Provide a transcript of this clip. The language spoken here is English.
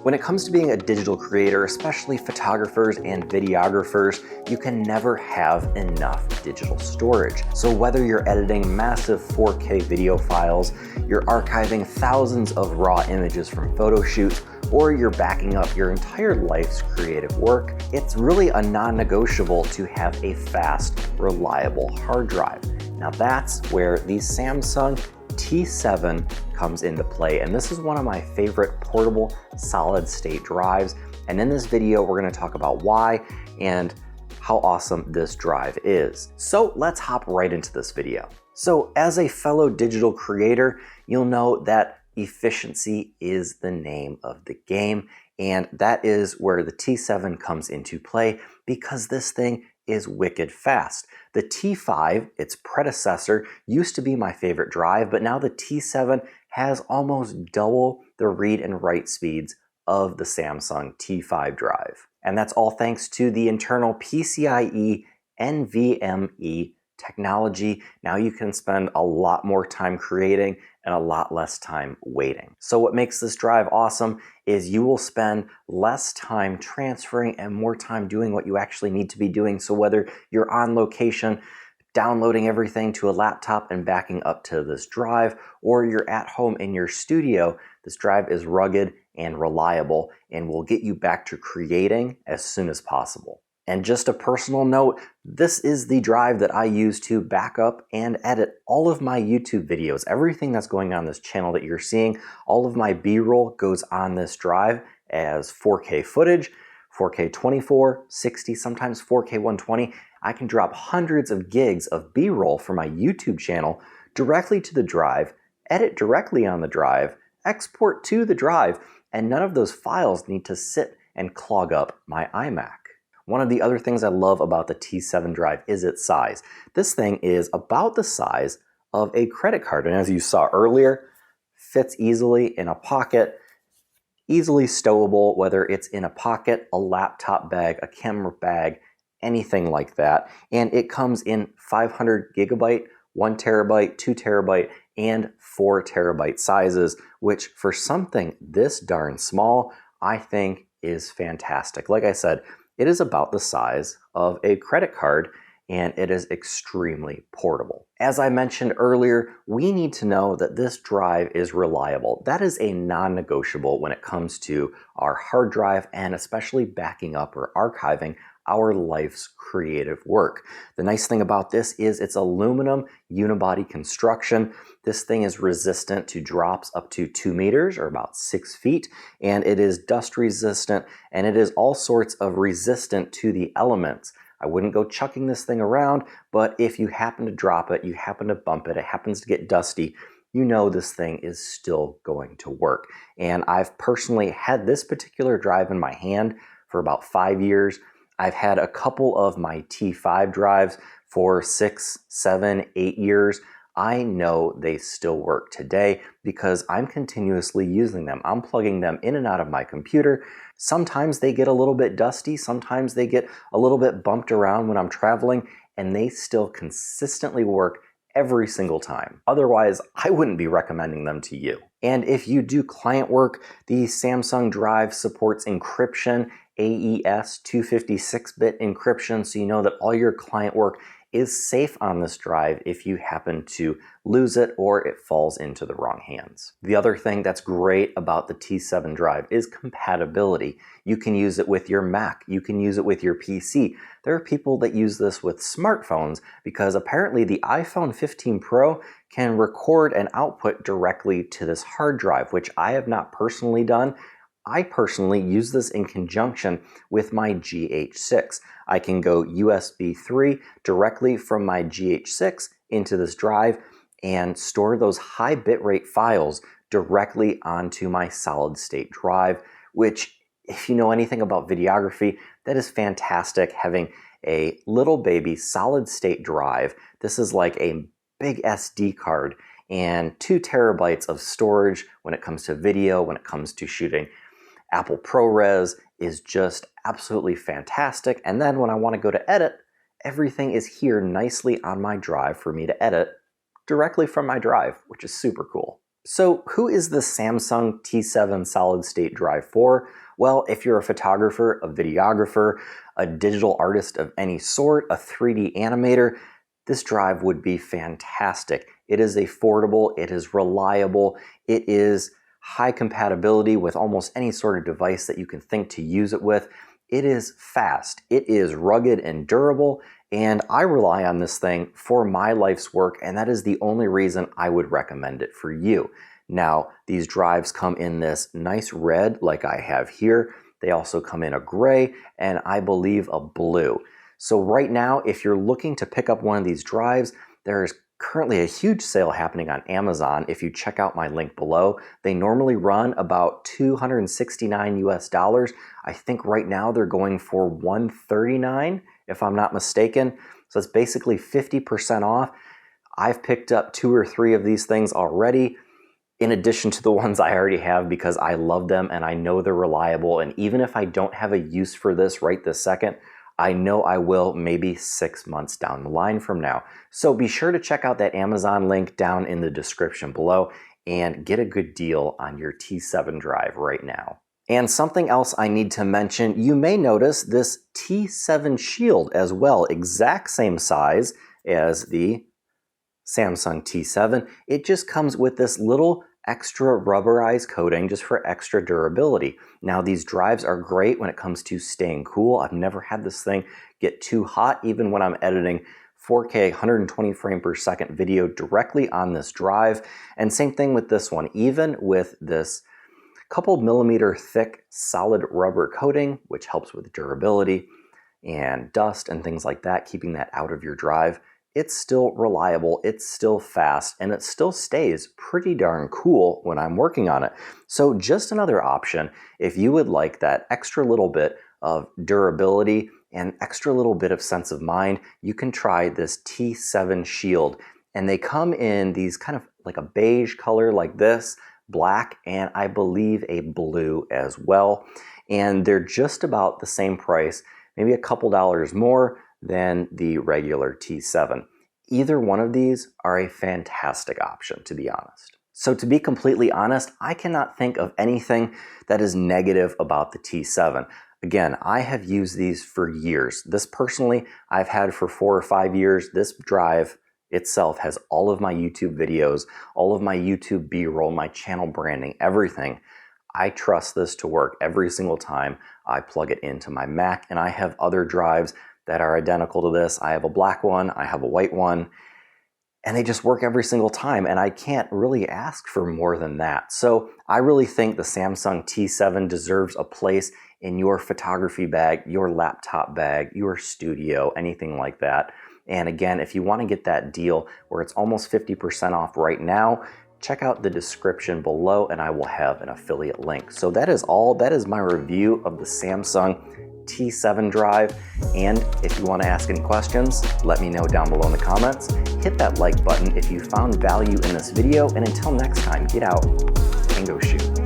When it comes to being a digital creator, especially photographers and videographers, you can never have enough digital storage. So whether you're editing massive 4K video files, you're archiving thousands of raw images from photo shoots, or you're backing up your entire life's creative work, it's really a non-negotiable to have a fast, reliable hard drive. Now that's where the Samsung T7 comes into play, and this is one of my favorite portable solid-state drives. And in this video, we're going to talk about why and how awesome this drive is. So let's hop right into this video. So as a fellow digital creator, you'll know that efficiency is the name of the game, and that is where the T7 comes into play because this thing is wicked fast. The T5, its predecessor, used to be my favorite drive, but now the T7 has almost double the read and write speeds of the Samsung T5 drive. And that's all thanks to the internal PCIe NVMe technology. Now you can spend a lot more time creating and a lot less time waiting. So what makes this drive awesome is you will spend less time transferring and more time doing what you actually need to be doing. So whether you're on location, downloading everything to a laptop and backing up to this drive, or you're at home in your studio, this drive is rugged and reliable and will get you back to creating as soon as possible. And just a personal note, this is the drive that I use to back up and edit all of my YouTube videos. Everything that's going on this channel that you're seeing, all of my B-roll goes on this drive as 4K footage, 4K 24, 60, sometimes 4K 120. I can drop hundreds of gigs of B-roll for my YouTube channel directly to the drive, edit directly on the drive, export to the drive, and none of those files need to sit and clog up my iMac. One of the other things I love about the T7 drive is its size. This thing is about the size of a credit card, and as you saw earlier, fits easily in a pocket, easily stowable, whether it's in a pocket, a laptop bag, a camera bag, anything like that. And it comes in 500 gigabyte, 1 terabyte, 2 terabyte, and 4 terabyte sizes, which for something this darn small, I think is fantastic. Like I said, it is about the size of a credit card, and it is extremely portable. As I mentioned earlier, we need to know that this drive is reliable. That is a non-negotiable when it comes to our hard drive and especially backing up or archiving our life's creative work. The nice thing about this is it's aluminum unibody construction. This thing is resistant to drops up to 2 meters or about 6 feet, and it is dust resistant, and it is all sorts of resistant to the elements. I wouldn't go chucking this thing around, but if you happen to drop it, you happen to bump it, it happens to get dusty, you know this thing is still going to work. And I've personally had this particular drive in my hand for about 5 years. I've had a couple of my T5 drives for 6, 7, 8 years. I know they still work today because I'm continuously using them. I'm plugging them in and out of my computer. Sometimes they get a little bit dusty, sometimes they get a little bit bumped around when I'm traveling, and they still consistently work every single time. Otherwise, I wouldn't be recommending them to you. And if you do client work, the Samsung drive supports encryption, AES 256-bit encryption, so you know that all your client work is safe on this drive if you happen to lose it or it falls into the wrong hands. The other thing that's great about the T7 drive is compatibility. You can use it with your Mac, you can use it with your PC. There are people that use this with smartphones because apparently the iPhone 15 Pro can record and output directly to this hard drive, which I have not personally done. I personally use this in conjunction with my GH6. I can go USB 3 directly from my GH6 into this drive and store those high bitrate files directly onto my solid state drive, which, if you know anything about videography, that is fantastic, having a little baby solid state drive. This is like a big SD card and 2 terabytes of storage when it comes to video, when it comes to shooting Apple ProRes is just absolutely fantastic. And then when I want to go to edit, everything is here nicely on my drive for me to edit directly from my drive, which is super cool. So who is the Samsung T7 solid state drive for? Well, if you're a photographer, a videographer, a digital artist of any sort, a 3D animator, this drive would be fantastic. It is affordable, it is reliable, it is high compatibility with almost any sort of device that you can think to use it with. It is fast, it is rugged and durable, and I rely on this thing for my life's work, and that is the only reason I would recommend it for you. Now, these drives come in this nice red like I have here. They also come in a gray and I believe a blue. So right now, if you're looking to pick up one of these drives, there is currently a huge sale happening on Amazon. If you check out my link below, they normally run about $269 US. I think right now they're going for $139, if I'm not mistaken. So it's basically 50% off. I've picked up 2 or 3 of these things already, in addition to the ones I already have, because I love them and I know they're reliable. And even if I don't have a use for this right this second, I know I will maybe 6 months down the line from now. So be sure to check out that Amazon link down in the description below and get a good deal on your T7 drive right now. And something else I need to mention, you may notice this T7 Shield as well, exact same size as the Samsung T7. It just comes with this little extra rubberized coating just for extra durability. Now these drives are great when it comes to staying cool. I've never had this thing get too hot even when I'm editing 4K 120 frame per second video directly on this drive. And same thing with this one, even with this couple millimeter thick solid rubber coating, which helps with durability and dust and things like that, keeping that out of your drive. It's still reliable, it's still fast, and it still stays pretty darn cool when I'm working on it. So just another option if you would like that extra little bit of durability and extra little bit of sense of mind, you can try this T7 Shield. And they come in these kind of like a beige color like this, black, and I believe a blue as well. And they're just about the same price, maybe a couple dollars more than the regular T7. Either one of these are a fantastic option, to be honest. So to be completely honest, I cannot think of anything that is negative about the T7. Again, I have used these for years. This personally, I've had for 4 or 5 years. This drive itself has all of my YouTube videos, all of my YouTube B-roll, my channel branding, everything. I trust this to work every single time I plug it into my Mac, and I have other drives that are identical to this. I have a black one, I have a white one, and they just work every single time, and I can't really ask for more than that. So I really think the Samsung T7 deserves a place in your photography bag, your laptop bag, your studio, anything like that. And again, if you want to get that deal where it's almost 50% off right now, check out the description below and I will have an affiliate link. So that is all. That is my review of the Samsung T7 drive. And if you want to ask any questions, let me know down below in the comments. Hit that like button if you found value in this video. And until next time, get out and go shoot.